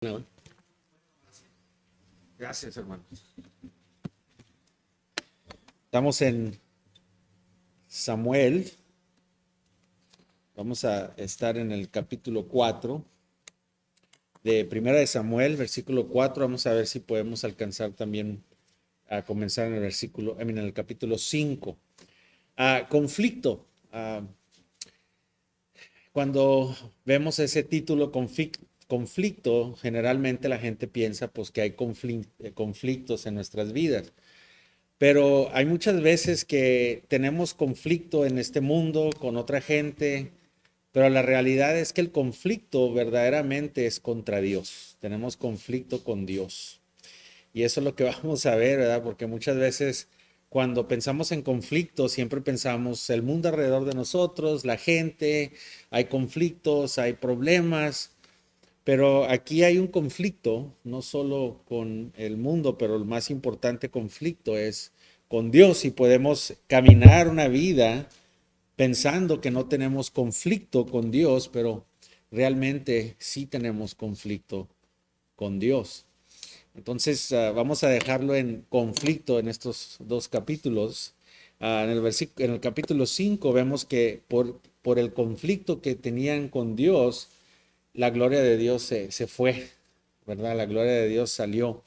No. Gracias, hermano. Estamos en Samuel. Vamos a estar en el capítulo 4 de Primera de Samuel, versículo 4. Vamos a ver si podemos alcanzar también a comenzar en el en el capítulo 5. Conflicto. Cuando vemos ese título, conflicto, generalmente la gente piensa pues que hay conflictos en nuestras vidas. Pero hay muchas veces que tenemos conflicto en este mundo con otra gente, pero la realidad es que el conflicto verdaderamente es contra Dios. Tenemos conflicto con Dios. Y eso es lo que vamos a ver, ¿verdad? Porque muchas veces cuando pensamos en conflicto, siempre pensamos el mundo alrededor de nosotros, la gente, hay conflictos, hay problemas, pero aquí hay un conflicto, no solo con el mundo, pero el más importante conflicto es con Dios y podemos caminar una vida pensando que no tenemos conflicto con Dios, pero realmente sí tenemos conflicto con Dios. Entonces, vamos a dejarlo en conflicto en estos dos capítulos. En el capítulo 5 vemos que por el conflicto que tenían con Dios, la gloria de Dios se fue, ¿verdad? La gloria de Dios salió.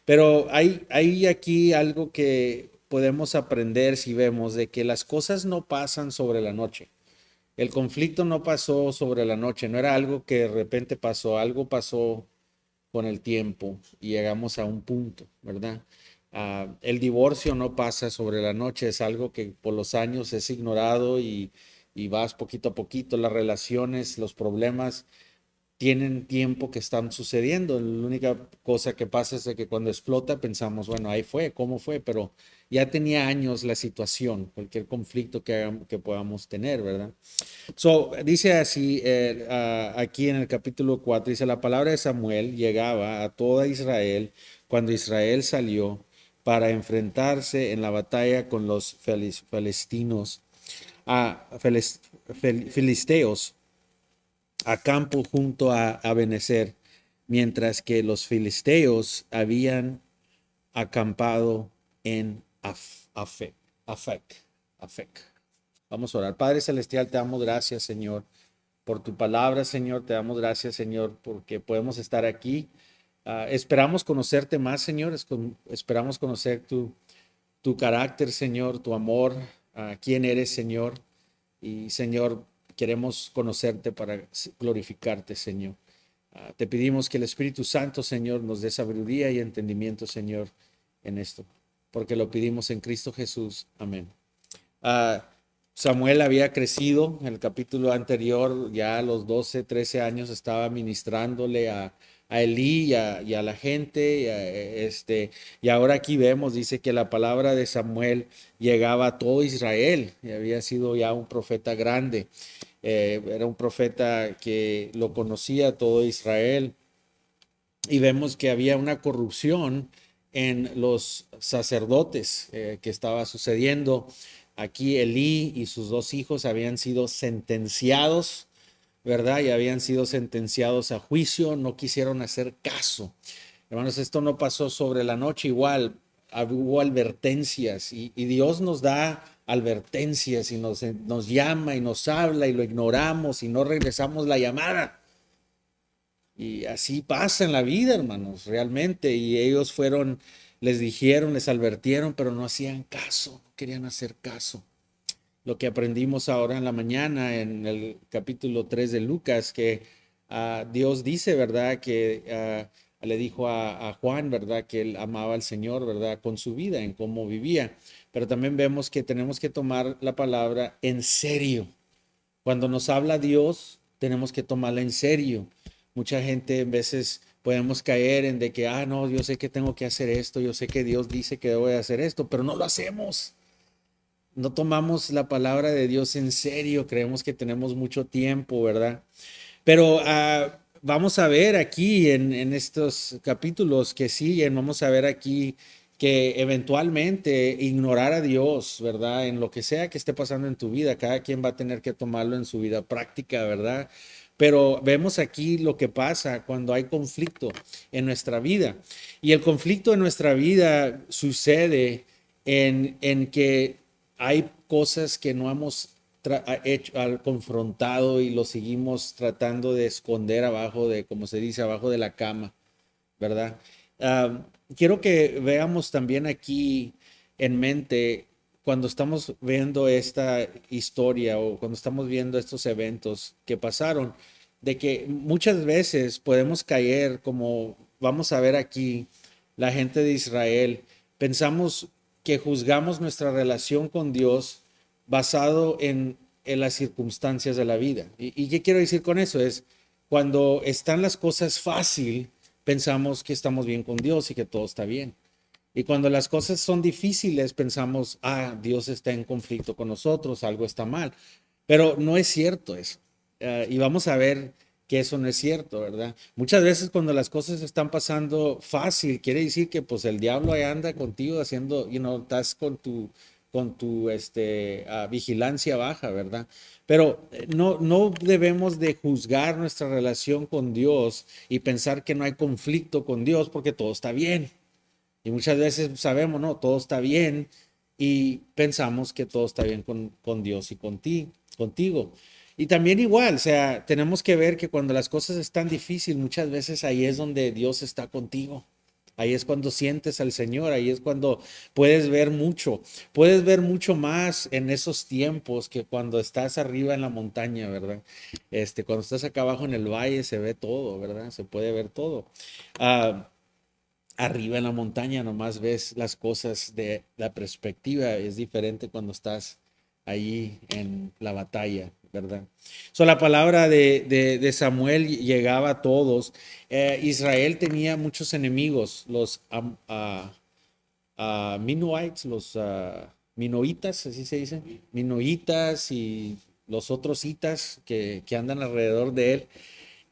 Pero hay aquí algo que podemos aprender si vemos de que las cosas no pasan sobre la noche. El conflicto no pasó sobre la noche, no era algo que de repente pasó, algo pasó con el tiempo y llegamos a un punto, ¿verdad? El divorcio no pasa sobre la noche, es algo que por los años es ignorado y vas poquito a poquito, las relaciones, los problemas tienen tiempo que están sucediendo. La única cosa que pasa es de que cuando explota pensamos, bueno, ahí fue, ¿cómo fue? Pero ya tenía años la situación, cualquier conflicto que podamos tener, ¿verdad? Dice así aquí en el capítulo 4, dice, la palabra de Samuel llegaba a toda Israel cuando Israel salió para enfrentarse en la batalla con los filistinos, a filisteos a campo junto a Benecer, mientras que los filisteos habían acampado en Afec. Afec. Afec. Vamos a orar. Padre Celestial, te damos gracias, Señor, por tu palabra, Señor. Te damos gracias, Señor, porque podemos estar aquí. Esperamos conocerte más, Señor. Esperamos conocer tu carácter, Señor, tu amor, quién eres, Señor. Y, Señor, queremos conocerte para glorificarte, Señor. Te pedimos que el Espíritu Santo, Señor, nos dé sabiduría y entendimiento, Señor, en esto, porque lo pedimos en Cristo Jesús. Amén. Uh, Samuel había crecido en el capítulo anterior, ya a los 12, 13 años estaba ministrándole a Elí y a la gente. Y ahora aquí vemos, dice que la palabra de Samuel llegaba a todo Israel y había sido ya un profeta grande. Era un profeta que lo conocía todo Israel. Y vemos que había una corrupción en los sacerdotes que estaba sucediendo. Aquí Elí y sus dos hijos habían sido sentenciados, ¿verdad? Y habían sido sentenciados a juicio, no quisieron hacer caso. Hermanos, esto no pasó sobre la noche igual, hubo advertencias y Dios nos da advertencias y nos llama y nos habla y lo ignoramos y no regresamos la llamada. Y así pasa en la vida, hermanos, realmente. Y ellos les dijeron, les advirtieron, pero no hacían caso, no querían hacer caso. Lo que aprendimos ahora en la mañana en el capítulo 3 de Lucas, que Dios dice, ¿verdad? Que le dijo a Juan, ¿verdad? Que él amaba al Señor, ¿verdad? Con su vida, en cómo vivía. Pero también vemos que tenemos que tomar la palabra en serio. Cuando nos habla Dios, tenemos que tomarla en serio. Mucha gente a veces podemos caer en de que, no, yo sé que tengo que hacer esto, yo sé que Dios dice que debo de hacer esto, pero no lo hacemos. No tomamos la palabra de Dios en serio, creemos que tenemos mucho tiempo, ¿verdad? Pero vamos a ver aquí en estos capítulos que siguen, vamos a ver aquí que eventualmente ignorar a Dios, ¿verdad? En lo que sea que esté pasando en tu vida, cada quien va a tener que tomarlo en su vida práctica, ¿verdad? pero vemos aquí lo que pasa cuando hay conflicto en nuestra vida. Y el conflicto en nuestra vida sucede en que hay cosas que no hemos hecho, confrontado y lo seguimos tratando de esconder abajo de, como se dice, abajo de la cama, ¿verdad? Uh, Quiero que veamos también aquí en mente cuando estamos viendo esta historia o cuando estamos viendo estos eventos que pasaron, de que muchas veces podemos caer, como vamos a ver aquí, la gente de Israel, pensamos que juzgamos nuestra relación con Dios basado en las circunstancias de la vida. ¿Y qué quiero decir con eso? Es cuando están las cosas fácil, pensamos que estamos bien con Dios y que todo está bien. Y cuando las cosas son difíciles, pensamos, Dios está en conflicto con nosotros, algo está mal. Pero no es cierto eso. Y vamos a ver que eso no es cierto, ¿verdad? Muchas veces cuando las cosas están pasando fácil, quiere decir que pues el diablo ahí anda contigo haciendo, estás con tu vigilancia baja, ¿verdad? Pero no debemos de juzgar nuestra relación con Dios y pensar que no hay conflicto con Dios porque todo está bien. Y muchas veces sabemos, no, todo está bien y pensamos que todo está bien con Dios y contigo. Y también igual, o sea, tenemos que ver que cuando las cosas están difíciles, muchas veces ahí es donde Dios está contigo. Ahí es cuando sientes al Señor, ahí es cuando puedes ver mucho más en esos tiempos que cuando estás arriba en la montaña, ¿verdad? Cuando estás acá abajo en el valle se ve todo, ¿verdad? Se puede ver todo. Uh, Arriba en la montaña nomás ves las cosas de la perspectiva, es diferente cuando estás ahí en la batalla, ¿verdad? La palabra de Samuel llegaba a todos. Israel tenía muchos enemigos, los Minoites, los Minoitas, así se dice, Minoitas y los otros itas que andan alrededor de él.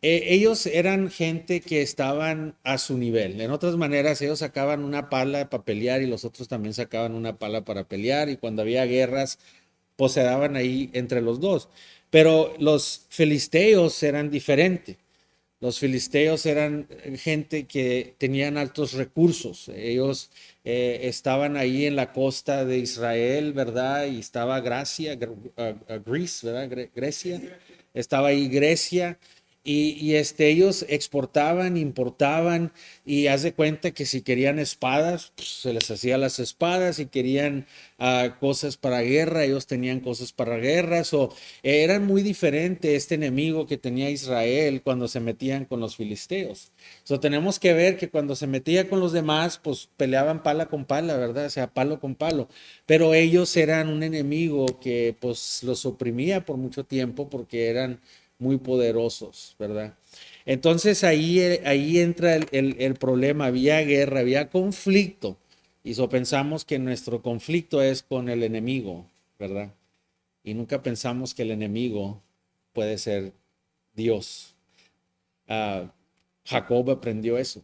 Ellos eran gente que estaban a su nivel. En otras maneras, ellos sacaban una pala para pelear y los otros también sacaban una pala para pelear. Y cuando había guerras, pues se daban ahí entre los dos. Pero los filisteos eran diferentes. Los filisteos eran gente que tenían altos recursos. Ellos estaban ahí en la costa de Israel, ¿verdad? Y estaba Grecia, ¿verdad? Grecia. Estaba ahí Grecia. Ellos exportaban, importaban y haz de cuenta que si querían espadas, pues, se les hacía las espadas, si querían cosas para guerra, ellos tenían cosas para guerras, o era muy diferente este enemigo que tenía Israel cuando se metían con los filisteos. Tenemos que ver que cuando se metía con los demás, pues peleaban pala con pala, ¿verdad? O sea, palo con palo. Pero ellos eran un enemigo que pues los oprimía por mucho tiempo porque eran muy poderosos, ¿verdad? Entonces ahí entra el problema, había guerra, había conflicto, y pensamos que nuestro conflicto es con el enemigo, ¿verdad? Y nunca pensamos que el enemigo puede ser Dios. Uh, Jacob aprendió eso.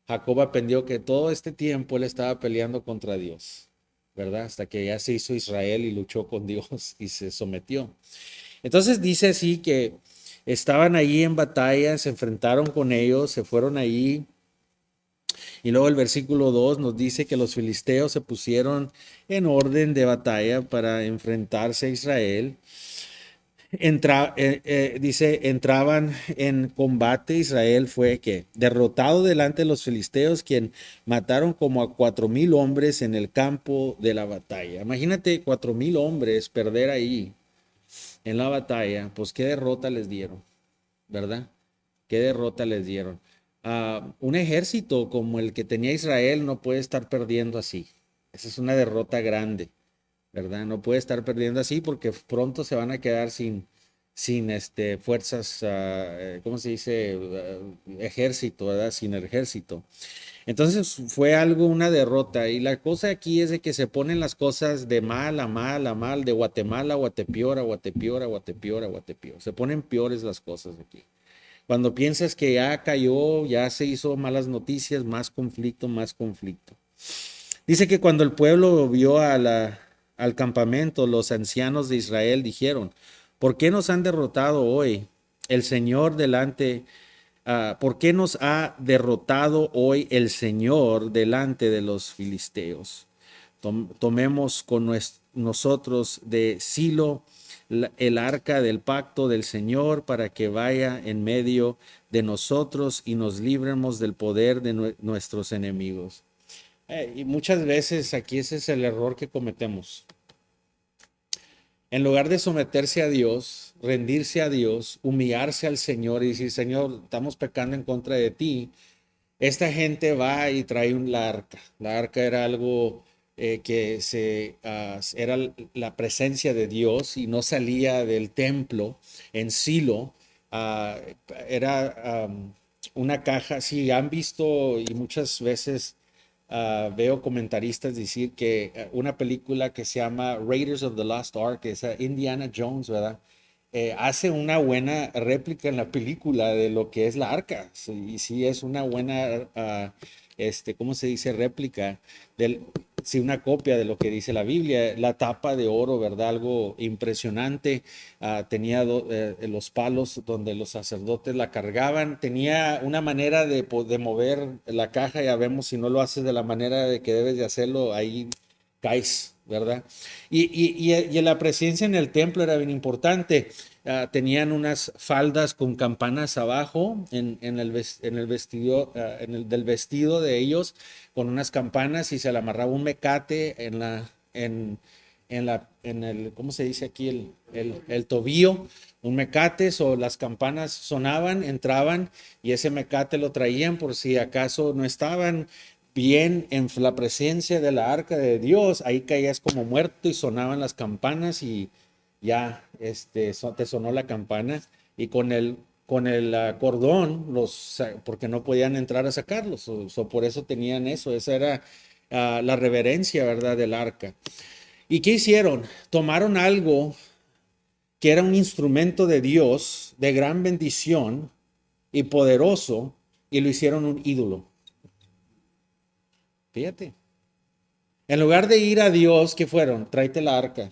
Jacob aprendió que todo este tiempo él estaba peleando contra Dios, ¿verdad? Hasta que ya se hizo Israel y luchó con Dios y se sometió. Entonces dice así que estaban ahí en batalla, se enfrentaron con ellos, se fueron ahí. Y luego el versículo 2 nos dice que los filisteos se pusieron en orden de batalla para enfrentarse a Israel. Dice, entraban en combate. Israel fue que derrotado delante de los filisteos, quien mataron como a 4,000 hombres en el campo de la batalla. Imagínate 4,000 hombres perder ahí en la batalla, pues qué derrota les dieron, ¿verdad? Qué derrota les dieron. Un ejército como el que tenía Israel no puede estar perdiendo así. Esa es una derrota grande, ¿verdad? No puede estar perdiendo así porque pronto se van a quedar sin fuerzas, ¿cómo se dice? Ejército, ¿verdad? Sin ejército. Entonces fue algo, una derrota. Y la cosa aquí es de que se ponen las cosas de mal a mal a mal, de Guatemala a Guatepeor, a Guatepeor, a Guatepeor, a Guatepeor. Se ponen peores las cosas aquí. Cuando piensas que ya cayó, ya se hizo malas noticias, más conflicto, más conflicto. Dice que cuando el pueblo vio al campamento, los ancianos de Israel dijeron, ¿por qué nos han derrotado hoy? el Señor delante, ¿por qué nos ha derrotado hoy el Señor delante de los filisteos? Tomemos con nosotros de Silo el arca del pacto del Señor para que vaya en medio de nosotros y nos libremos del poder de nuestros enemigos. Y muchas veces aquí ese es el error que cometemos. En lugar de someterse a Dios, rendirse a Dios, humillarse al Señor y decir, Señor, estamos pecando en contra de ti, esta gente va y trae la arca. La arca era algo era la presencia de Dios y no salía del templo en Silo. Ah, era una caja, sí, han visto y muchas veces veo comentaristas decir que una película que se llama Raiders of the Lost Ark, que es Indiana Jones, ¿verdad? Hace una buena réplica en la película de lo que es la arca. Sí, y sí es una buena, ¿cómo se dice? Réplica del, sí, una copia de lo que dice la Biblia. La tapa de oro, ¿verdad? Algo impresionante. Tenía los palos donde los sacerdotes la cargaban. Tenía una manera de mover la caja. Ya vemos, si no lo haces de la manera de que debes de hacerlo, ahí caes, ¿verdad? Y la presencia en el templo era bien importante. Tenían unas faldas con campanas abajo en el vestido, del vestido de ellos, con unas campanas y se le amarraba un mecate en el, ¿cómo se dice aquí? El tobillo, un mecate, o las campanas sonaban, entraban y ese mecate lo traían por si acaso no estaban bien en la presencia de la arca de Dios, ahí caías como muerto y sonaban las campanas y ya te sonó la campana y con el cordón, porque no podían entrar a sacarlos, por eso tenían eso, esa era la reverencia, ¿verdad?, del arca. ¿Y qué hicieron? Tomaron algo que era un instrumento de Dios, de gran bendición y poderoso, y lo hicieron un ídolo. Fíjate. En lugar de ir a Dios, ¿qué fueron? Tráete la arca.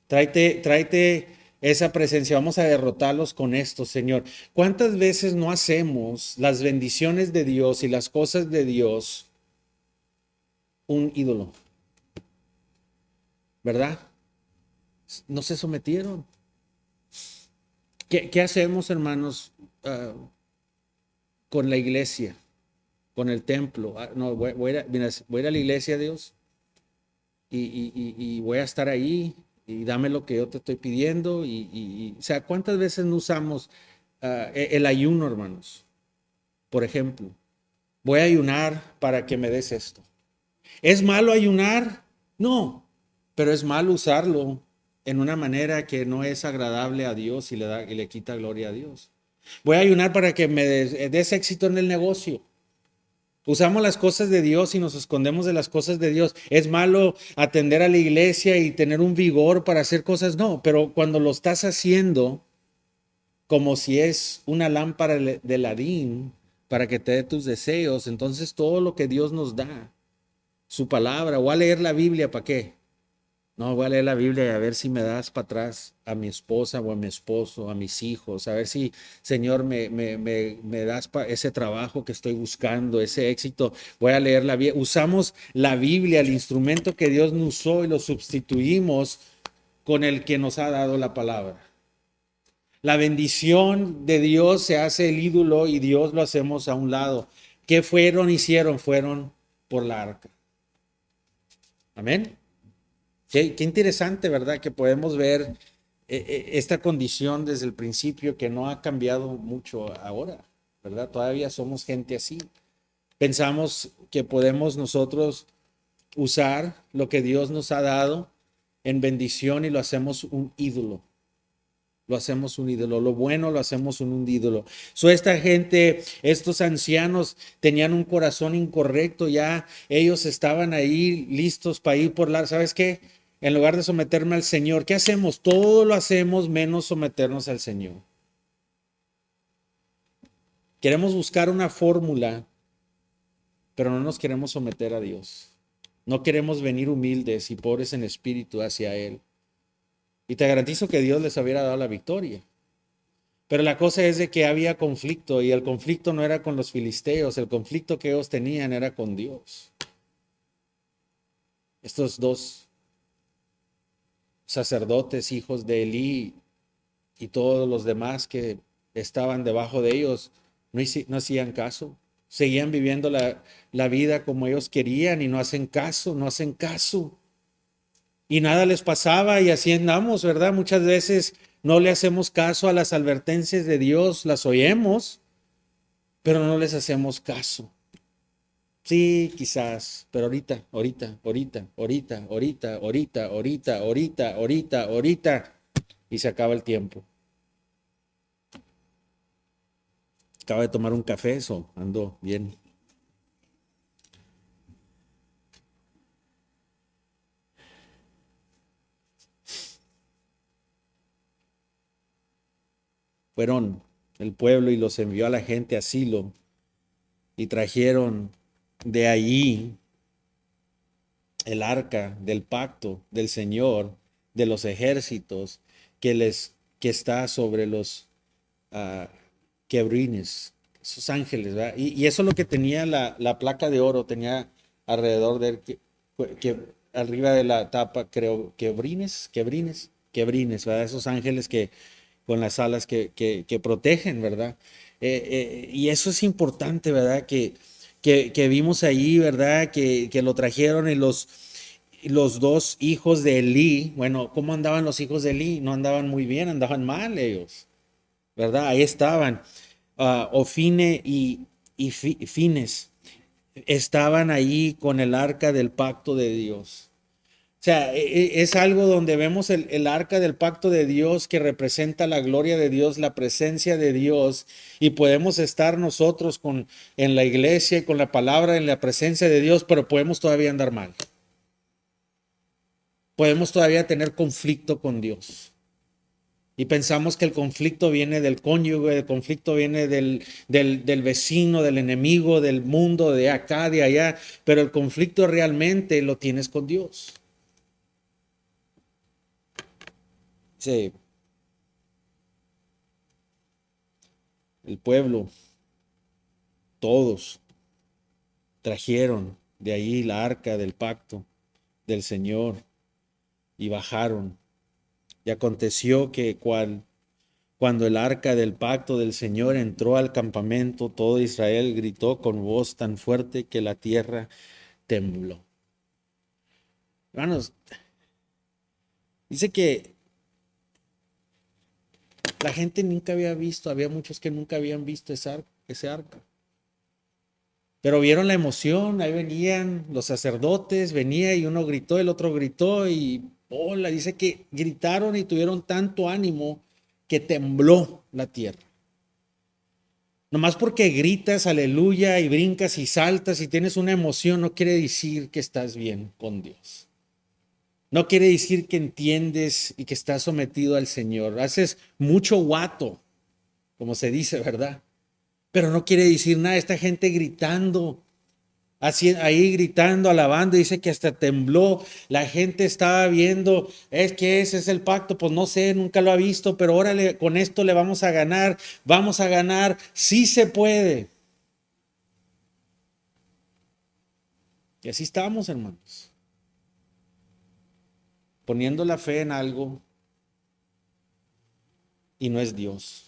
Tráete esa presencia. Vamos a derrotarlos con esto, Señor. ¿Cuántas veces no hacemos las bendiciones de Dios y las cosas de Dios un ídolo? ¿Verdad? No se sometieron. ¿Qué hacemos, hermanos, con la iglesia, con el templo? No, voy a ir a la iglesia, Dios, y voy a estar ahí y dame lo que yo te estoy pidiendo. O sea, ¿cuántas veces no usamos el ayuno, hermanos? Por ejemplo, voy a ayunar para que me des esto. ¿Es malo ayunar? No, pero es malo usarlo en una manera que no es agradable a Dios y le quita gloria a Dios. Voy a ayunar para que me des éxito en el negocio. Usamos las cosas de Dios y nos escondemos de las cosas de Dios. ¿Es malo atender a la iglesia y tener un vigor para hacer cosas? No, pero cuando lo estás haciendo como si es una lámpara de ladín para que te dé tus deseos, entonces todo lo que Dios nos da, su palabra, o a leer la Biblia, ¿para qué? No, voy a leer la Biblia y a ver si me das para atrás a mi esposa o a mi esposo, a mis hijos, a ver si, Señor, me das ese trabajo que estoy buscando, ese éxito. Voy a leer la Biblia. Usamos la Biblia, el instrumento que Dios nos usó, y lo sustituimos con el que nos ha dado la palabra. La bendición de Dios se hace el ídolo y Dios lo hacemos a un lado. ¿Qué hicieron? Fueron por la arca. Amén. Qué interesante, ¿verdad? Que podemos ver esta condición desde el principio, que no ha cambiado mucho ahora, ¿verdad? Todavía somos gente así. Pensamos que podemos nosotros usar lo que Dios nos ha dado en bendición y lo hacemos un ídolo. Lo hacemos un ídolo. Lo bueno lo hacemos un ídolo. Esta gente, estos ancianos, tenían un corazón incorrecto. Ya ellos estaban ahí listos para ir por ¿sabes qué? En lugar de someterme al Señor, ¿qué hacemos? Todo lo hacemos menos someternos al Señor. Queremos buscar una fórmula, pero no nos queremos someter a Dios. No queremos venir humildes y pobres en espíritu hacia Él. Y te garantizo que Dios les hubiera dado la victoria. Pero la cosa es de que había conflicto y el conflicto no era con los filisteos, el conflicto que ellos tenían era con Dios. Estos dos sacerdotes, hijos de Elí, y todos los demás que estaban debajo de ellos, no hacían caso. Seguían viviendo la vida como ellos querían y no hacen caso, no hacen caso. Y nada les pasaba y así andamos, ¿verdad? Muchas veces no le hacemos caso a las advertencias de Dios, las oímos, pero no les hacemos caso. Sí, quizás, pero ahorita, y se acaba el tiempo. Acaba de tomar un café, eso, ando bien. Fueron el pueblo y los envió a la gente a Silo y trajeron de allí el arca del pacto del Señor de los ejércitos que está sobre los uh, quebrines, esos ángeles, ¿verdad? Y eso es lo que tenía la placa de oro, tenía alrededor de él, que arriba de la tapa, creo, quebrines, ¿verdad? Esos ángeles que con las alas que protegen, ¿verdad? Y eso es importante, ¿verdad? Que vimos ahí, ¿verdad? Que lo trajeron y los dos hijos de Elí. Bueno, ¿cómo andaban los hijos de Elí? No andaban muy bien, andaban mal ellos, ¿verdad? Ahí estaban. Ofine y Fines estaban ahí con el arca del pacto de Dios. O sea, es algo donde vemos el arca del pacto de Dios que representa la gloria de Dios, la presencia de Dios, y podemos estar nosotros en la iglesia y con la palabra en la presencia de Dios, pero podemos todavía andar mal. Podemos todavía tener conflicto con Dios. Y pensamos que el conflicto viene del cónyuge, el conflicto viene del vecino, del enemigo, del mundo, de acá, de allá, pero el conflicto realmente lo tienes con Dios. Sí. El pueblo, todos trajeron de ahí la arca del pacto del Señor y bajaron. Y aconteció que cuando el arca del pacto del Señor entró al campamento, todo Israel gritó con voz tan fuerte que la tierra tembló. Hermanos, dice que la gente nunca había visto, había muchos que nunca habían visto ese arca. Pero vieron la emoción, ahí venían los sacerdotes, venía y uno gritó, el otro gritó y hola, dice que gritaron y tuvieron tanto ánimo que tembló la tierra. Nomás porque gritas aleluya y brincas y saltas y tienes una emoción no quiere decir que estás bien con Dios. No quiere decir que entiendes y que estás sometido al Señor. Haces mucho guato, como se dice, ¿verdad? Pero no quiere decir nada. Esta gente gritando, así, ahí gritando, alabando, dice que hasta tembló. La gente estaba viendo, es que ese es el pacto, pues no sé, nunca lo ha visto, pero órale, con esto le vamos a ganar, sí se puede. Y así estamos, hermanos, poniendo la fe en algo y no es Dios.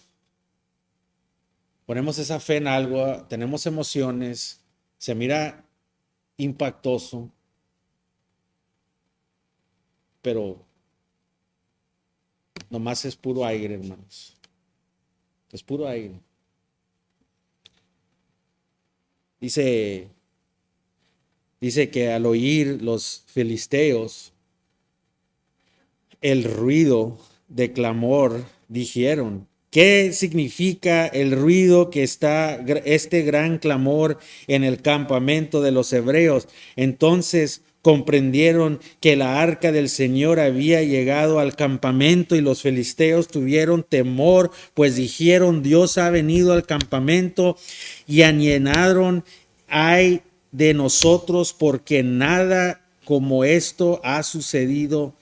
Ponemos esa fe en algo, tenemos emociones, se mira impactoso, pero nomás es puro aire, hermanos. Es puro aire. Dice que al oír los filisteos el ruido de clamor, dijeron, ¿qué significa el ruido que está este gran clamor en el campamento de los hebreos? Entonces comprendieron que la arca del Señor había llegado al campamento y los filisteos tuvieron temor, pues dijeron, Dios ha venido al campamento y anienaron, ay de nosotros, porque nada como esto ha sucedido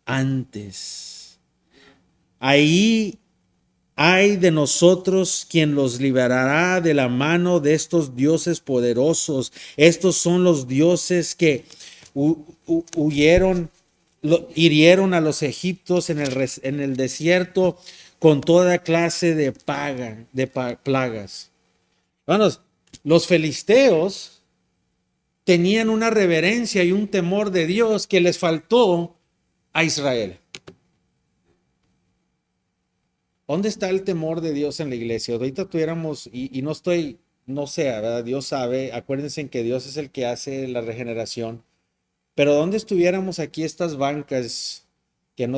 antes. Ahí Ay de nosotros quien los librará de la mano de estos dioses poderosos. Estos son los dioses que huyeron, hirieron a los egipcios en el desierto con toda clase de plagas. Hermanos, los filisteos tenían una reverencia y un temor de Dios que les faltó a Israel. ¿Dónde está el temor de Dios en la iglesia? Ahorita tuviéramos, y no sé, ¿verdad? Dios sabe, acuérdense en que Dios es el que hace la regeneración, pero ¿dónde estuviéramos aquí estas bancas que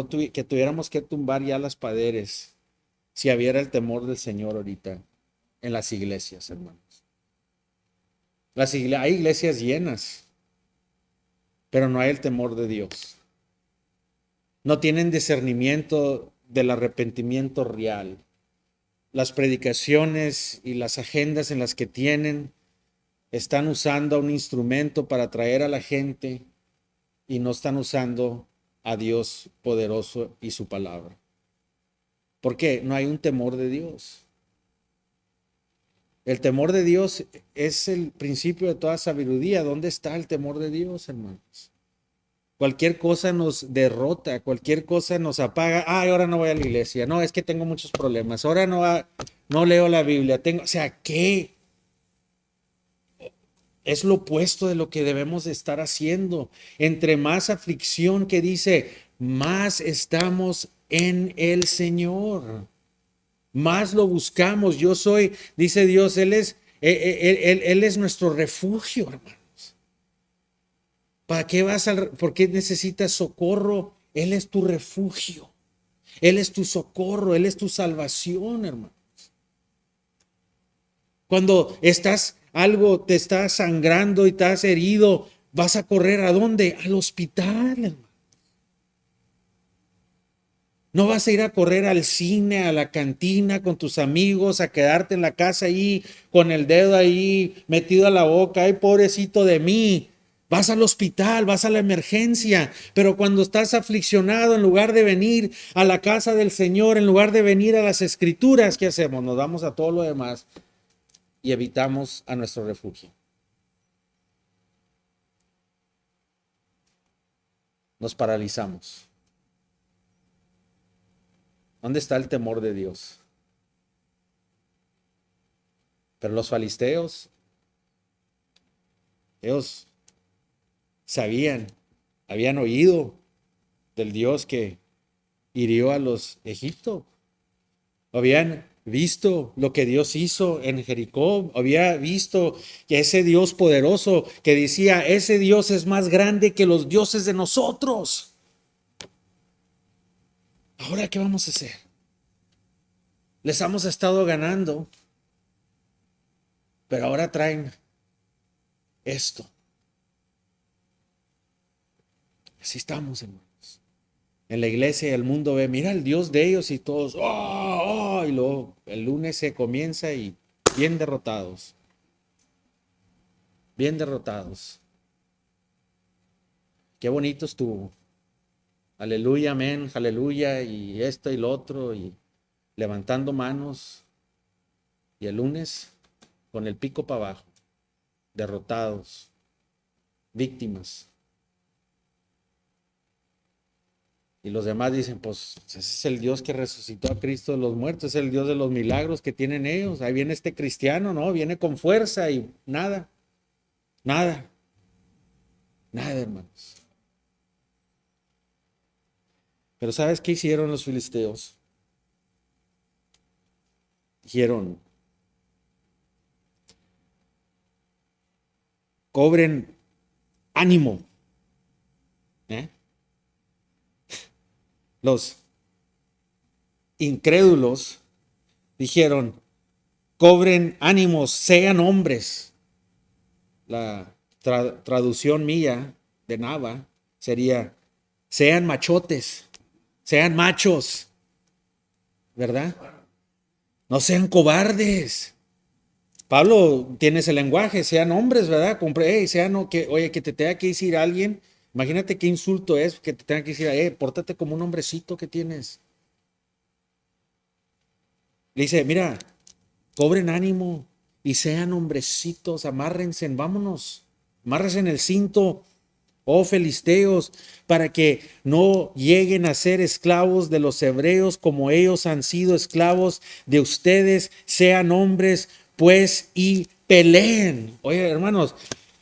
tuviéramos que tumbar ya las paredes si hubiera el temor del Señor ahorita en las iglesias, hermanos? Hay iglesias llenas, pero no hay el temor de Dios. No tienen discernimiento del arrepentimiento real. Las predicaciones y las agendas en las que tienen están usando un instrumento para atraer a la gente y no están usando a Dios poderoso y su palabra. ¿Por qué? No hay un temor de Dios. El temor de Dios es el principio de toda sabiduría. ¿Dónde está el temor de Dios, hermanos? Cualquier cosa nos derrota, cualquier cosa nos apaga. Ay, ahora no voy a la iglesia. No, es que tengo muchos problemas. Ahora no leo la Biblia. O sea, ¿qué? Es lo opuesto de lo que debemos de estar haciendo. Entre más aflicción que dice, más estamos en el Señor. Más lo buscamos. Dice Dios, Él es nuestro refugio, hermano. ¿Para qué por qué necesitas socorro? Él es tu refugio. Él es tu socorro. Él es tu salvación, hermano. Cuando algo te está sangrando y estás herido, vas a correr ¿a dónde? Al hospital, hermano. No vas a ir a correr al cine, a la cantina con tus amigos, a quedarte en la casa ahí con el dedo ahí metido a la boca. Ay, pobrecito de mí. Vas al hospital, vas a la emergencia, pero cuando estás afliccionado, en lugar de venir a la casa del Señor, en lugar de venir a las escrituras, ¿qué hacemos? Nos damos a todo lo demás y evitamos a nuestro refugio. Nos paralizamos. ¿Dónde está el temor de Dios? Pero los filisteos, ellos habían oído del Dios que hirió a los egipcios. Habían visto lo que Dios hizo en Jericó. Había visto que ese Dios poderoso que decía, ese Dios es más grande que los dioses de nosotros. Ahora, ¿qué vamos a hacer? Les hemos estado ganando, pero ahora traen esto. Así estamos, hermanos. En la iglesia y el mundo ve, mira el Dios de ellos y todos, y luego el lunes se comienza y bien derrotados. Bien derrotados. Qué bonito estuvo. Aleluya, amén, aleluya, y esto y lo otro, y levantando manos. Y el lunes, con el pico para abajo, derrotados, víctimas. Y los demás dicen, pues ese es el Dios que resucitó a Cristo de los muertos, es el Dios de los milagros que tienen ellos. Ahí viene este cristiano, ¿no? Viene con fuerza y nada, nada, nada, hermanos. Pero ¿sabes qué hicieron los filisteos? Dijeron, cobren ánimo. Los incrédulos dijeron, cobren ánimos, sean hombres. La traducción mía de Nava sería, sean machotes, sean machos, ¿verdad? No sean cobardes. Pablo tiene ese lenguaje, sean hombres, ¿verdad? Que te tenga que decir alguien, imagínate qué insulto es que te tenga que decir, pórtate como un hombrecito que tienes. Le dice, mira, cobren ánimo y sean hombrecitos, amárrense, vámonos, amárrense en el cinto, oh filisteos, para que no lleguen a ser esclavos de los hebreos como ellos han sido esclavos de ustedes, sean hombres, pues, y peleen. Oye, hermanos,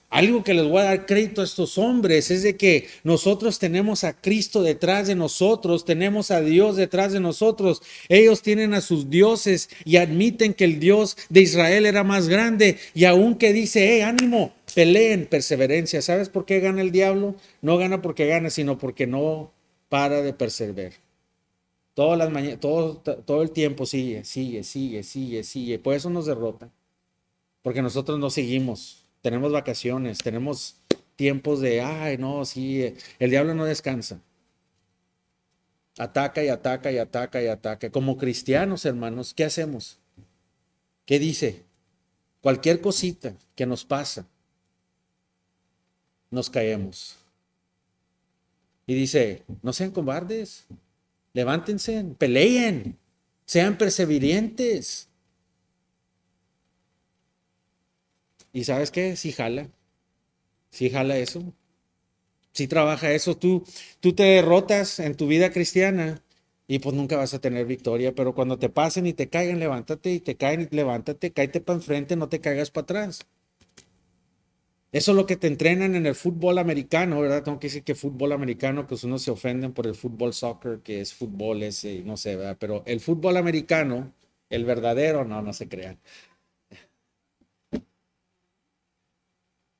algo que les voy a dar crédito a estos hombres es de que nosotros tenemos a Cristo detrás de nosotros, tenemos a Dios detrás de nosotros. Ellos tienen a sus dioses y admiten que el Dios de Israel era más grande y aunque dice, ánimo, peleen, perseverancia. ¿Sabes por qué gana el diablo? No gana porque gana, sino porque no para de perseverar. Todas las mañanas, todo el tiempo sigue. Por eso nos derrota. Porque nosotros no seguimos, tenemos vacaciones, tenemos tiempos de, ay, no, sí, el diablo no descansa. Ataca y ataca y ataca y ataca. Como cristianos, hermanos, ¿qué hacemos? ¿Qué dice? Cualquier cosita que nos pasa, nos caemos. Y dice, no sean cobardes, levántense, peleen, sean perseverantes. ¿Y sabes qué? Sí jala eso. Si trabaja eso, tú te derrotas en tu vida cristiana y pues nunca vas a tener victoria, pero cuando te pasen y te caigan, levántate y te caen, levántate, cáete para enfrente, no te caigas para atrás. Eso es lo que te entrenan en el fútbol americano, ¿verdad? Tengo que decir que fútbol americano, pues unos se ofenden por el fútbol soccer, que es fútbol ese, no sé, ¿verdad? Pero el fútbol americano, el verdadero, no, no se crean.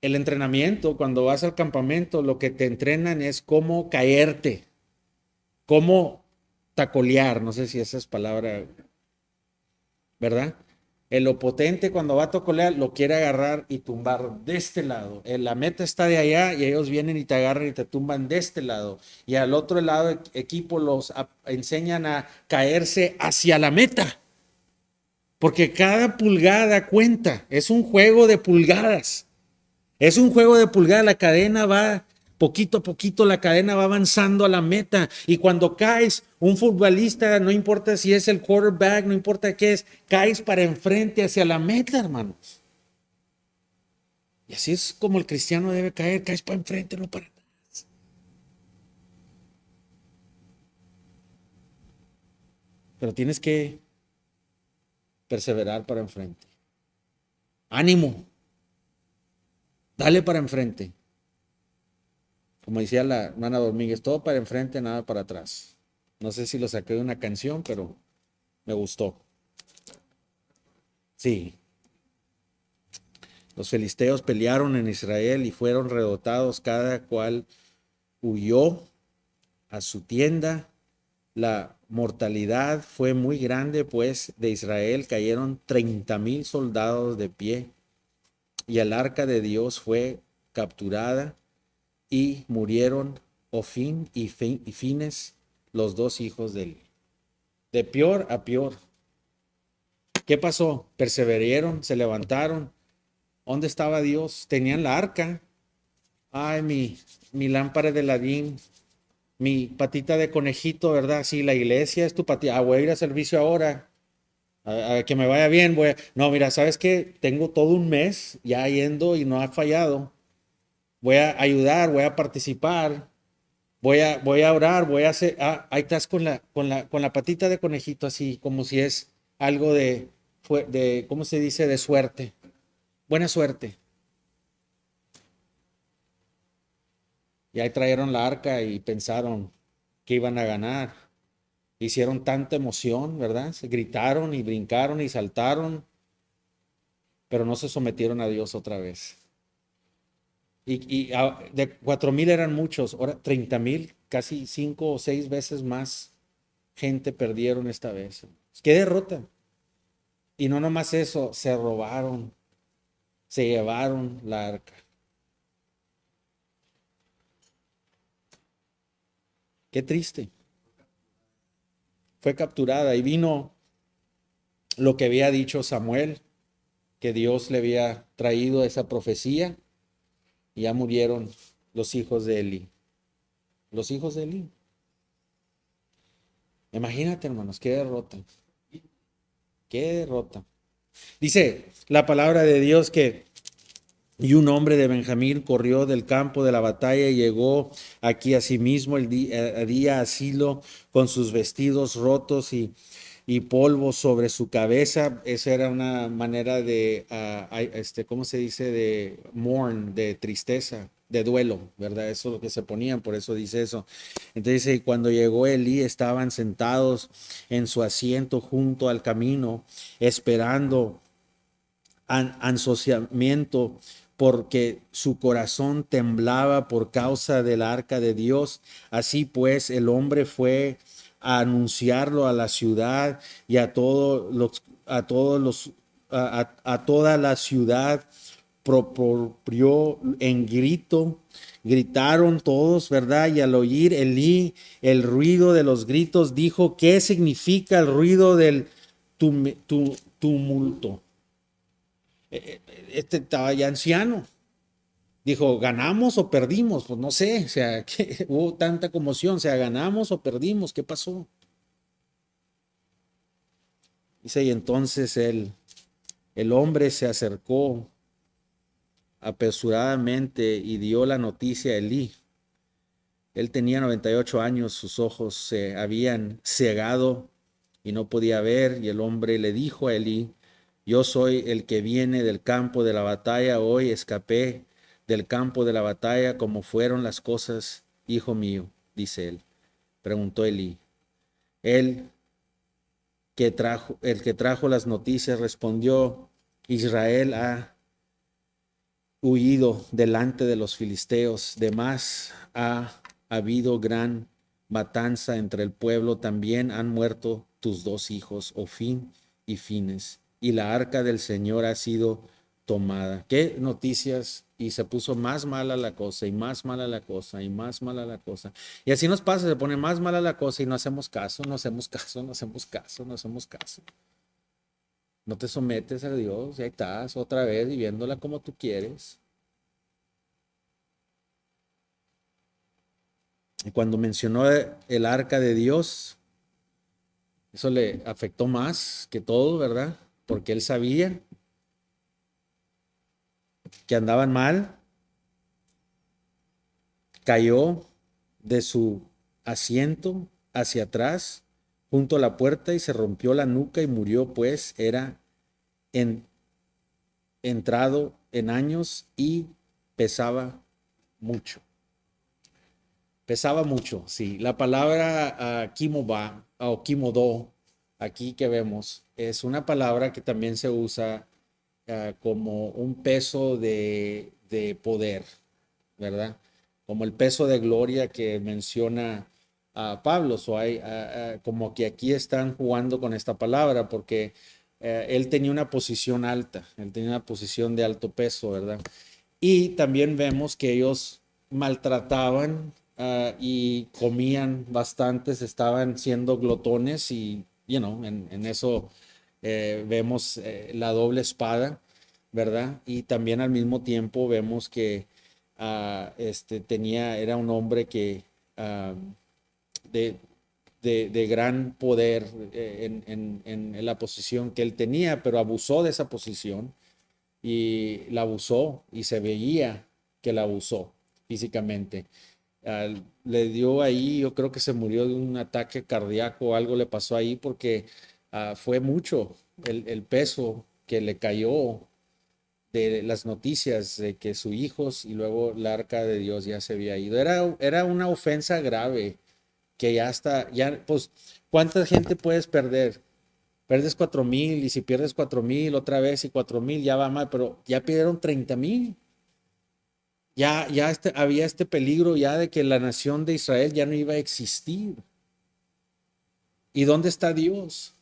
El entrenamiento, cuando vas al campamento, lo que te entrenan es cómo caerte, cómo tacolear, no sé si esa es palabra, ¿verdad? El opotente cuando va a tacolear lo quiere agarrar y tumbar de este lado. La meta está de allá y ellos vienen y te agarran y te tumban de este lado. Y al otro lado equipo los enseñan a caerse hacia la meta. Porque cada pulgada cuenta. Es un juego de pulgadas. Es un juego de pulgadas, la cadena va poquito a poquito, la cadena va avanzando a la meta. Y cuando caes, un futbolista, no importa si es el quarterback, no importa qué es, caes para enfrente hacia la meta, hermanos. Y así es como el cristiano debe caer, caes para enfrente, no para atrás. Pero tienes que perseverar para enfrente. Ánimo, dale para enfrente. Como decía la hermana Domínguez, todo para enfrente, nada para atrás. No sé si lo saqué de una canción, pero me gustó. Sí, los filisteos pelearon en Israel y fueron derrotados, cada cual huyó a su tienda. La mortalidad fue muy grande, pues de Israel cayeron 30,000 soldados de pie y el arca de Dios fue capturada y murieron Ofín y Fines, los dos hijos de Eli. De peor a peor. ¿Qué pasó? Perseveraron, se levantaron. ¿Dónde estaba Dios? Tenían la arca. Ay, mi lámpara de ladín, mi patita de conejito, ¿verdad? Sí, la iglesia es tu patita. Ah, voy a ir a servicio ahora. A que me vaya bien. No, mira, ¿sabes qué? Tengo todo un mes ya yendo y no ha fallado. Voy a ayudar, voy a participar, voy a orar, voy a hacer. Ah, ahí estás con la patita de conejito, así como si es algo ¿cómo se dice? De suerte. Buena suerte. Y ahí trajeron la arca y pensaron que iban a ganar. Hicieron tanta emoción, ¿verdad? Se gritaron y brincaron y saltaron, pero no se sometieron a Dios otra vez. De 4,000 eran muchos, ahora 30,000, casi 5 o 6 veces más gente perdieron esta vez. ¡Qué derrota! Y no nomás eso, se robaron, se llevaron la arca. Qué triste. Fue capturada y vino lo que había dicho Samuel, que Dios le había traído esa profecía y ya murieron los hijos de Eli. Los hijos de Eli. Imagínate, hermanos, qué derrota. Qué derrota. Dice la palabra de Dios que y un hombre de Benjamín corrió del campo de la batalla y llegó aquí a sí mismo el día a Silo con sus vestidos rotos y polvo sobre su cabeza. Esa era una manera de, ¿cómo se dice? De mourn, de tristeza, de duelo, ¿verdad? Eso es lo que se ponían, por eso dice eso. Entonces, cuando llegó Elí, estaban sentados en su asiento junto al camino, esperando ansosiamiento porque su corazón temblaba por causa del arca de Dios. Así pues, el hombre fue a anunciarlo a la ciudad y a todos los, a toda la ciudad propió en grito, gritaron todos, ¿verdad? Y al oír Elí el ruido de los gritos, dijo, ¿qué significa el ruido del tumulto? Este estaba ya anciano. Dijo, ¿ganamos o perdimos? Pues no sé, o sea, que hubo tanta conmoción, o sea, ¿ganamos o perdimos? ¿Qué pasó? Dice, y entonces el hombre se acercó apresuradamente y dio la noticia a Elí. Él tenía 98 años, sus ojos se habían cegado y no podía ver, y el hombre le dijo a Elí, yo soy el que viene del campo de la batalla, hoy escapé del campo de la batalla, como fueron las cosas, hijo mío, dice él. Preguntó Elí. Él el que trajo las noticias respondió, Israel ha huido delante de los filisteos, de más ha habido gran matanza entre el pueblo, también han muerto tus dos hijos, Ofín y Fines, y la arca del Señor ha sido tomada. ¿Qué noticias? Y se puso más mala la cosa, y más mala la cosa, y más mala la cosa. Y así nos pasa, se pone más mala la cosa y no hacemos caso, no hacemos caso, no hacemos caso, no hacemos caso. No te sometes a Dios y ahí estás otra vez viviéndola como tú quieres. Y cuando mencionó el arca de Dios, eso le afectó más que todo, ¿verdad? Porque él sabía que andaban mal, cayó de su asiento hacia atrás, junto a la puerta, y se rompió la nuca y murió, pues era en, entrado en años y pesaba mucho. Pesaba mucho, sí. La palabra kimoba o kimodo, aquí que vemos, es una palabra que también se usa como un peso de poder, ¿verdad? Como el peso de gloria que menciona a Pablo. So como que aquí están jugando con esta palabra porque él tenía una posición alta, él tenía una posición de alto peso, ¿verdad? Y también vemos que ellos maltrataban y comían bastantes, estaban siendo glotones y, en eso vemos la doble espada, ¿verdad? Y también al mismo tiempo vemos que era un hombre que de, de gran poder en la posición que él tenía, pero abusó de esa posición y la abusó y se veía que la abusó físicamente. Le dio ahí, yo creo que se murió de un ataque cardíaco o algo le pasó ahí porque fue mucho el peso que le cayó de las noticias de que sus hijos y luego el arca de Dios ya se había ido. Era una ofensa grave que ya está, ya, pues, ¿cuánta gente puedes perder? Perdes 4,000 y si pierdes 4,000 otra vez y 4,000 ya va mal, pero ya pidieron 30,000. Ya había este peligro ya de que la nación de Israel ya no iba a existir. ¿Y dónde está Dios?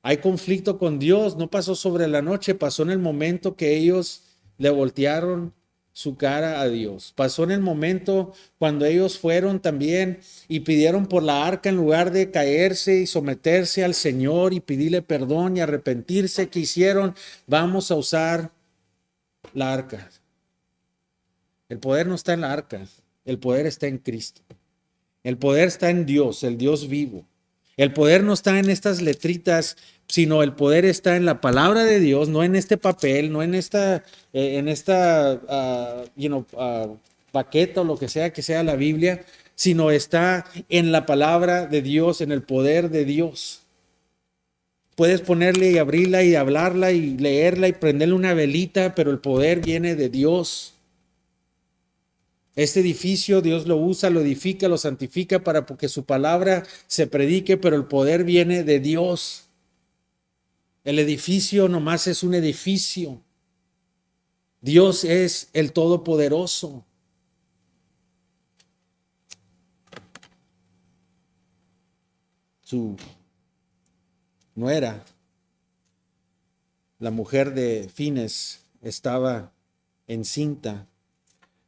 Hay conflicto con Dios, no pasó sobre la noche, pasó en el momento que ellos le voltearon su cara a Dios. Pasó en el momento cuando ellos fueron también y pidieron por la arca en lugar de caerse y someterse al Señor y pedirle perdón y arrepentirse. ¿Qué hicieron? Vamos a usar la arca. El poder no está en la arca, el poder está en Cristo. El poder está en Dios, el Dios vivo. El poder no está en estas letritas, sino el poder está en la palabra de Dios, no en este papel, no en esta paqueta o lo que sea la Biblia, sino está en la palabra de Dios, en el poder de Dios. Puedes ponerle y abrirla y hablarla y leerla y prenderle una velita, pero el poder viene de Dios. Este edificio Dios lo usa, lo edifica, lo santifica para que su palabra se predique, pero el poder viene de Dios. El edificio nomás es un edificio. Dios es el Todopoderoso. Su nuera, la mujer de Fines, estaba encinta,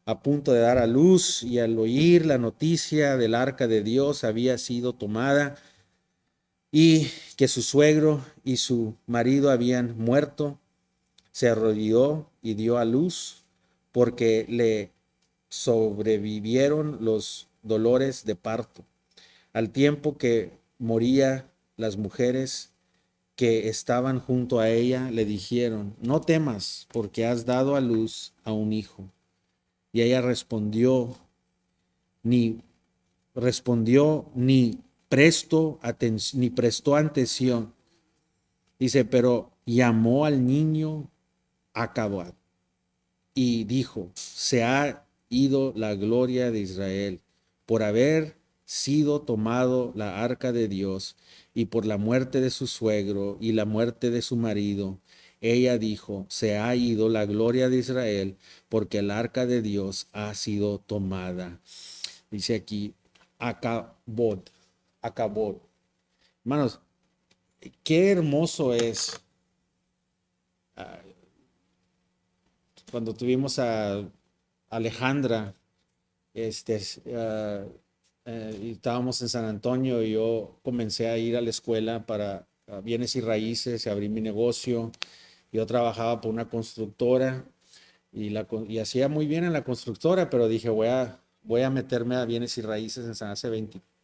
a punto de dar a luz, y al oír la noticia del arca de Dios había sido tomada y que su suegro y su marido habían muerto, se arrodilló y dio a luz, porque le sobrevivieron los dolores de parto. Al tiempo que moría, las mujeres que estaban junto a ella le dijeron: no temas, porque has dado a luz a un hijo. Y ella ni ni prestó atención. Dice, pero llamó al niño Acabad y dijo: se ha ido la gloria de Israel por haber sido tomado la arca de Dios, y por la muerte de su suegro y la muerte de su marido. Ella dijo: se ha ido la gloria de Israel porque el arca de Dios ha sido tomada. Dice aquí, Acabod, Acabod. Hermanos, qué hermoso es cuando tuvimos a Alejandra, y estábamos en San Antonio, y yo comencé a ir a la escuela para bienes y raíces, y abrí mi negocio. Yo trabajaba por una constructora y hacía muy bien en la constructora, pero dije, voy a meterme a bienes y raíces hace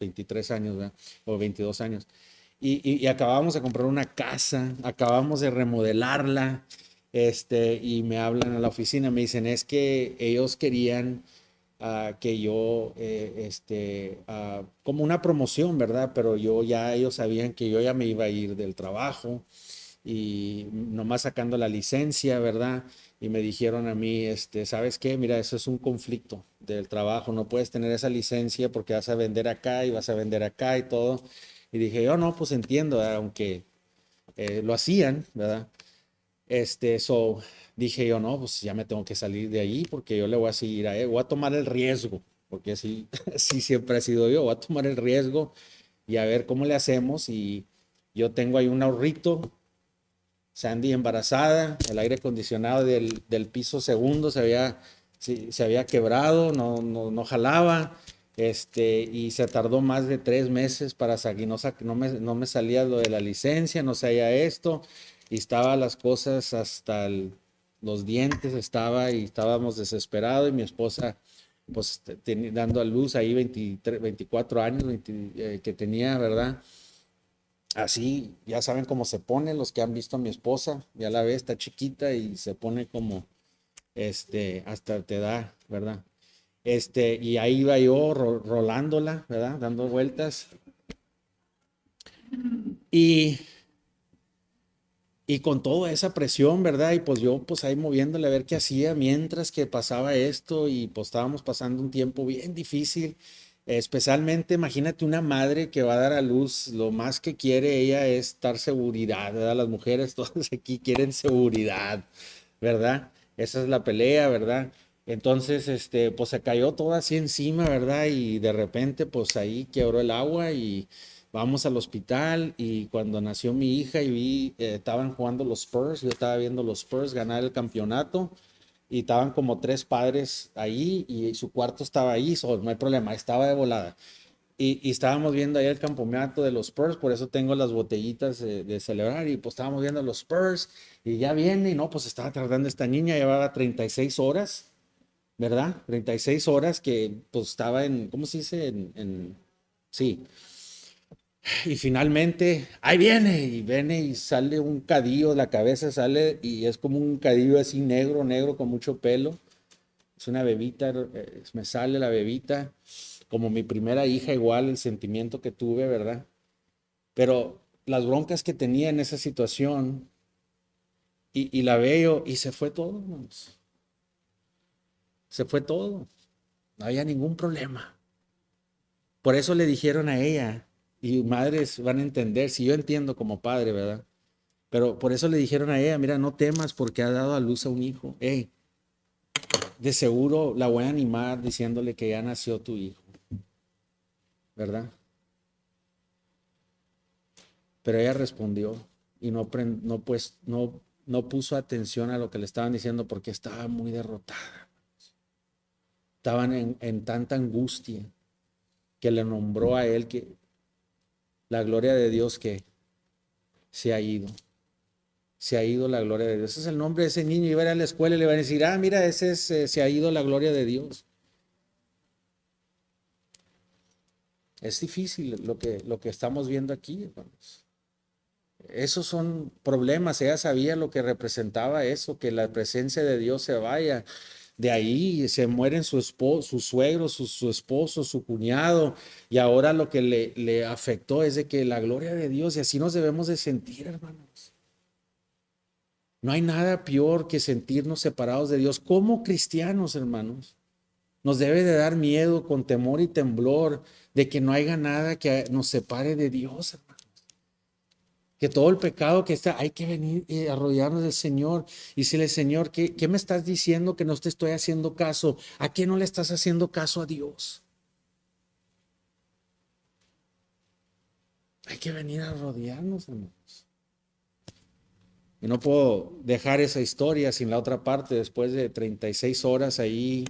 23 años, ¿verdad? O 22 años. Y acabamos de comprar una casa, acabamos de remodelarla, y me hablan a la oficina, me dicen, es que ellos querían que yo, como una promoción, ¿verdad? Pero ellos sabían que yo ya me iba a ir del trabajo, y nomás sacando la licencia, ¿verdad? Y me dijeron a mí, ¿sabes qué? Mira, eso es un conflicto del trabajo, no puedes tener esa licencia porque vas a vender acá y vas a vender acá y todo. Y dije, yo no, pues entiendo, ¿verdad? Aunque lo hacían, ¿verdad? So dije yo, no, pues ya me tengo que salir de ahí, porque yo le voy a seguir a él, voy a tomar el riesgo, porque así, así siempre ha sido yo, voy a tomar el riesgo y a ver cómo le hacemos. Y yo tengo ahí un ahorrito. Sandy embarazada, el aire acondicionado del piso segundo se había quebrado, no jalaba, y se tardó más de 3 meses para salir, no me salía lo de la licencia, no salía esto, y estaba las cosas hasta los dientes, y estábamos desesperados, y mi esposa pues dando a luz ahí 23, 24 años que tenía, ¿verdad? Así, ya saben cómo se pone los que han visto a mi esposa, ya la ve, está chiquita y se pone como, hasta te da, ¿verdad? Y ahí iba yo rolándola, ¿verdad? Dando vueltas. Y, y con toda esa presión, ¿verdad? Y pues yo pues ahí moviéndole a ver qué hacía mientras que pasaba esto, y pues estábamos pasando un tiempo bien difícil. Especialmente, imagínate una madre que va a dar a luz, lo más que quiere ella es dar seguridad, ¿verdad? Las mujeres todas aquí quieren seguridad, ¿verdad? Esa es la pelea, ¿verdad? Entonces, pues se cayó todo así encima, ¿verdad? Y de repente, pues ahí quebró el agua, y vamos al hospital. Y cuando nació mi hija y estaban jugando los Spurs, yo estaba viendo los Spurs ganar el campeonato, y estaban como tres padres ahí, y su cuarto estaba ahí, no hay problema, estaba de volada. Y estábamos viendo ahí el campeonato de los Spurs, por eso tengo las botellitas de celebrar, y pues estábamos viendo los Spurs, y ya viene, y no, pues estaba tardando esta niña, llevaba 36 horas, ¿verdad? 36 horas que pues estaba ¿cómo se dice? Sí, Y finalmente, ahí viene y sale un cadillo de la cabeza, sale y es como un cadillo así negro, negro con mucho pelo. Es una bebita, me sale la bebita, como mi primera hija igual, el sentimiento que tuve, ¿verdad? Pero las broncas que tenía en esa situación y la veo y se fue todo, hermanos. Se fue todo. No había ningún problema. Por eso le dijeron a ella, y madres van a entender, si yo entiendo como padre, ¿verdad? Pero por eso le dijeron a ella, mira, no temas porque ha dado a luz a un hijo. Hey, de seguro la voy a animar diciéndole que ya nació tu hijo, ¿verdad? Pero ella respondió y no puso atención a lo que le estaban diciendo porque estaba muy derrotada. Estaban en tanta angustia que le nombró a él que la gloria de Dios que se ha ido. Se ha ido la gloria de Dios. Ese es el nombre de ese niño. Iba a ir a la escuela y le van a decir, ah, mira, ese es, se ha ido la gloria de Dios. Es difícil lo que estamos viendo aquí, hermanos. Esos son problemas. Ella sabía lo que representaba eso, que la presencia de Dios se vaya. De ahí se mueren su esposo, su suegro, su esposo, su cuñado. Y ahora lo que le afectó es de que la gloria de Dios, y así nos debemos de sentir, hermanos. No hay nada peor que sentirnos separados de Dios como cristianos, hermanos. Nos debe de dar miedo con temor y temblor de que no haya nada que nos separe de Dios, hermano. Que todo el pecado que está, hay que venir y arrodillarnos del Señor y decirle, Señor, ¿qué me estás diciendo que no te estoy haciendo caso? ¿A qué no le estás haciendo caso a Dios? Hay que venir a arrodillarnos, hermanos. Y no puedo dejar esa historia sin la otra parte. Después de 36 horas ahí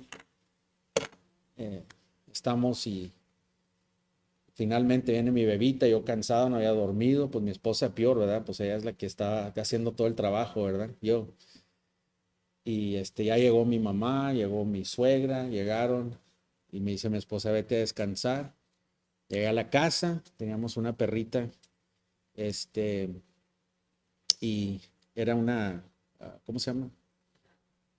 estamos y finalmente viene mi bebita, yo cansado, no había dormido, pues mi esposa peor, ¿verdad? Pues ella es la que está haciendo todo el trabajo, ¿verdad? Yo. Y ya llegó mi mamá, llegó mi suegra, llegaron y me dice mi esposa, vete a descansar. Llegué a la casa, teníamos una perrita, y era una, ¿cómo se llama?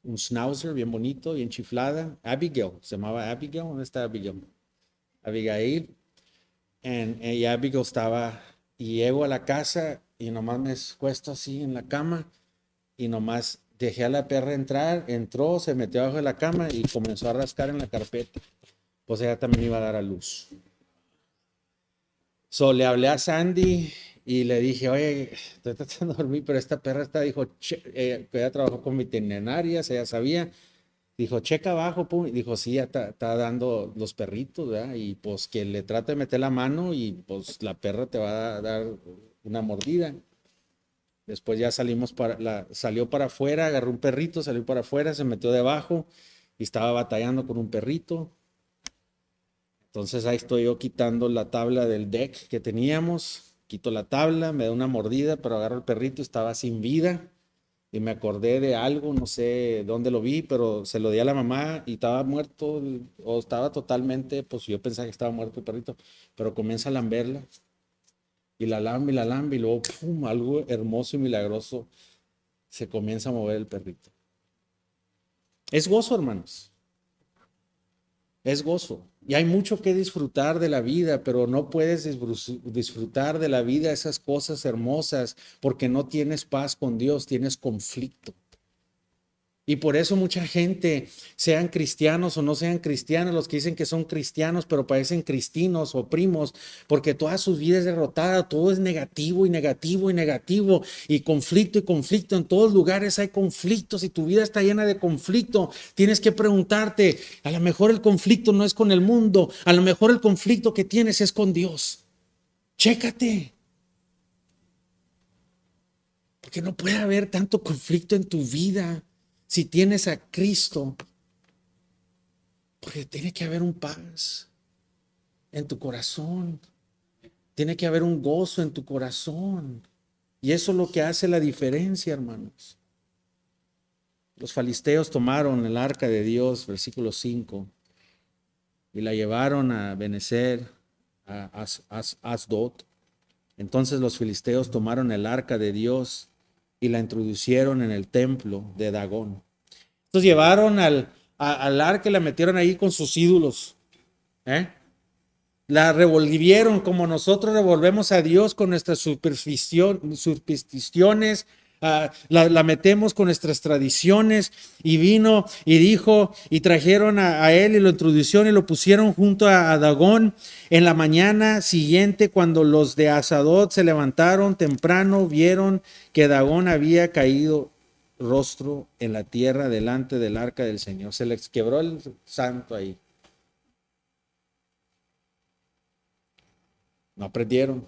Un schnauzer bien bonito, bien chiflada. Abigail, se llamaba Abigail. ¿Dónde está Abigail? Abigail. Y Abigail estaba, y llego a la casa y nomás me cuesto así en la cama y nomás dejé a la perra entrar, entró, se metió abajo de la cama y comenzó a rascar en la carpeta. Pues ella también iba a dar a luz. Le hablé a Sandy y le dije, oye, estoy tratando de dormir, pero esta perra dijo, ella trabajó con veterinarias, ella sabía. Dijo, checa abajo, pum. Y dijo, sí, ya está dando los perritos, ¿verdad? Y pues que le trate de meter la mano y pues la perra te va a dar una mordida. Después ya salió para afuera, agarró un perrito, salió para afuera, se metió debajo y estaba batallando con un perrito. Entonces ahí estoy yo quitando la tabla del deck que teníamos, quito la tabla, me da una mordida, pero agarro el perrito, estaba sin vida. Y me acordé de algo, no sé dónde lo vi, pero se lo di a la mamá y estaba muerto o estaba totalmente, pues yo pensaba que estaba muerto el perrito, pero comienza a lamberla y la lambe y luego, pum, algo hermoso y milagroso, se comienza a mover el perrito. Es gozo, hermanos, es gozo. Y hay mucho que disfrutar de la vida, pero no puedes disfrutar de la vida esas cosas hermosas porque no tienes paz con Dios, tienes conflicto. Y por eso mucha gente, sean cristianos o no sean cristianos, los que dicen que son cristianos, pero parecen cristinos o primos, porque toda su vida es derrotada, todo es negativo y negativo y negativo, y conflicto. En todos lugares hay conflictos y tu vida está llena de conflicto. Tienes que preguntarte, a lo mejor el conflicto no es con el mundo, a lo mejor el conflicto que tienes es con Dios. Chécate. Porque no puede haber tanto conflicto en tu vida si tienes a Cristo. Porque tiene que haber un paz en tu corazón. Tiene que haber un gozo en tu corazón. Y eso es lo que hace la diferencia, hermanos. Los filisteos tomaron el arca de Dios, versículo 5, y la llevaron a Benecer, a Asdod. Entonces los filisteos tomaron el arca de Dios y la introducieron en el templo de Dagón. Entonces llevaron al arca y la metieron ahí con sus ídolos. ¿Eh? La revolvieron como nosotros revolvemos a Dios con nuestras supersticiones, la metemos con nuestras tradiciones, y vino y dijo y trajeron a él y lo introdujeron y lo pusieron junto a Dagón. En la mañana siguiente, cuando los de Asdod se levantaron temprano, vieron que Dagón había caído rostro en la tierra delante del arca del Señor. Se les quebró el santo ahí. No aprendieron.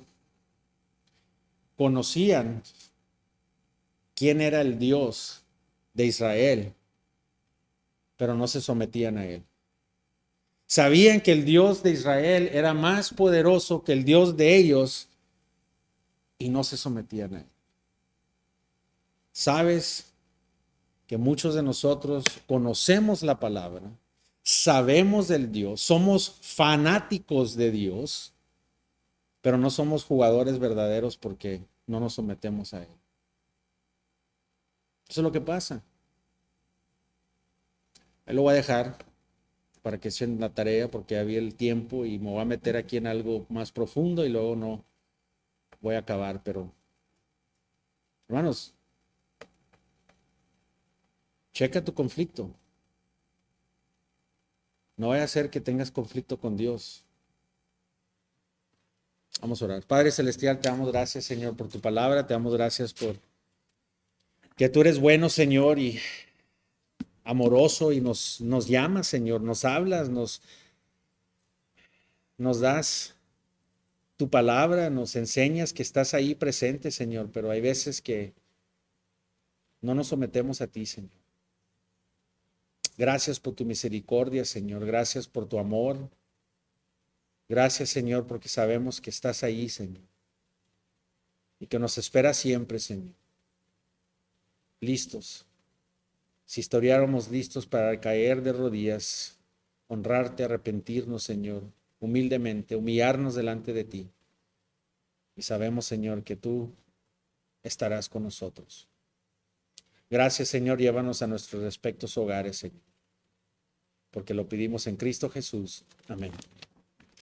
Conocían quién era el Dios de Israel, pero no se sometían a él. Sabían que el Dios de Israel era más poderoso que el Dios de ellos y no se sometían a él. Sabes que muchos de nosotros conocemos la palabra, sabemos del Dios, somos fanáticos de Dios, pero no somos jugadores verdaderos porque no nos sometemos a él. Eso es lo que pasa. Ahí lo voy a dejar para que sea la tarea porque había el tiempo y me voy a meter aquí en algo más profundo y luego no voy a acabar. Pero, hermanos, checa tu conflicto. No vaya a ser que tengas conflicto con Dios. Vamos a orar. Padre Celestial, te damos gracias, Señor, por tu palabra. Te damos gracias por que tú eres bueno, Señor, y amoroso y nos llamas, Señor, nos hablas, nos das tu palabra, nos enseñas que estás ahí presente, Señor, pero hay veces que no nos sometemos a ti, Señor. Gracias por tu misericordia, Señor. Gracias por tu amor. Gracias, Señor, porque sabemos que estás ahí, Señor, y que nos esperas siempre, Señor. Listos. Si estuviéramos listos para caer de rodillas, honrarte, arrepentirnos, Señor, humildemente, humillarnos delante de ti. Y sabemos, Señor, que tú estarás con nosotros. Gracias, Señor, llévanos a nuestros respectivos hogares, Señor, porque lo pedimos en Cristo Jesús. Amén.